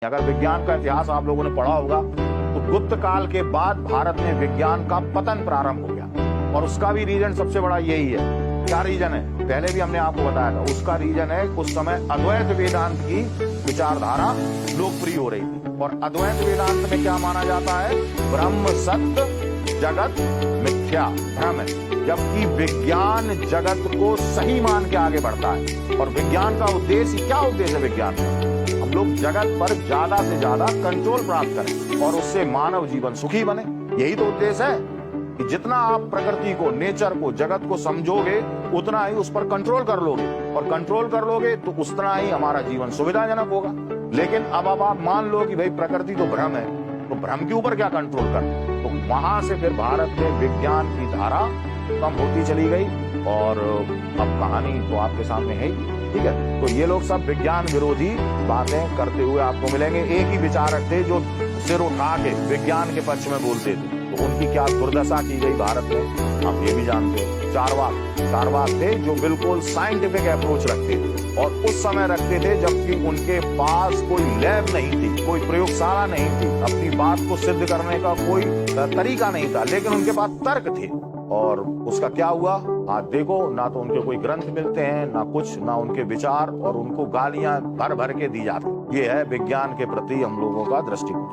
अगर विज्ञान का इतिहास आप लोगों ने पढ़ा होगा तो गुप्त काल के बाद भारत में विज्ञान का पतन प्रारंभ हो गया और उसका भी रीजन सबसे बड़ा यही है। क्या रीजन है? पहले भी हमने आपको बताया था। उसका रीजन है उस समय अद्वैत वेदांत की विचारधारा लोकप्रिय हो रही थी और अद्वैत वेदांत में क्या माना जाता है? ब्रह्म सत्य जगत मिथ्या भ्रम है, जबकि विज्ञान जगत को सही मान के आगे बढ़ता है। और विज्ञान का उद्देश्य क्या? उद्देश्य है विज्ञान का हम लोग जगत पर ज्यादा से ज्यादा कंट्रोल प्राप्त करें और उससे मानव जीवन सुखी बने। यही तो उद्देश्य है कि जितना आप प्रकृति को, नेचर को, जगत को समझोगे उतना ही उस पर कंट्रोल कर लोगे और कंट्रोल कर लोगे तो उतना ही हमारा जीवन सुविधाजनक होगा। लेकिन अब आप मान लो कि भाई प्रकृति तो भ्रम है, तो भ्रम के ऊपर क्या कंट्रोल कर? तो वहां से फिर भारत में विज्ञान की धारा कम होती चली गई और अब कहानी तो आपके सामने है ही। ठीक है, तो ये लोग सब विज्ञान विरोधी बातें करते हुए आपको मिलेंगे। एक ही विचारक थे जो सिर उठा के विज्ञान के पक्ष में बोलते थे, तो उनकी क्या दुर्दशा की गई भारत में आप ये भी जानते हो। चारवाक थे जो बिल्कुल साइंटिफिक अप्रोच रखते थे और उस समय रखते थे जबकि उनके पास कोई लैब नहीं थी, कोई प्रयोगशाला नहीं थी, अपनी बात को सिद्ध करने का कोई तरीका नहीं था, लेकिन उनके पास तर्क थे। और उसका क्या हुआ आज देखो, ना तो उनके कोई ग्रंथ मिलते हैं, ना कुछ, ना उनके विचार, और उनको गालियां भर भर के दी जाती। ये है विज्ञान के प्रति हम लोगों का दृष्टिकोण।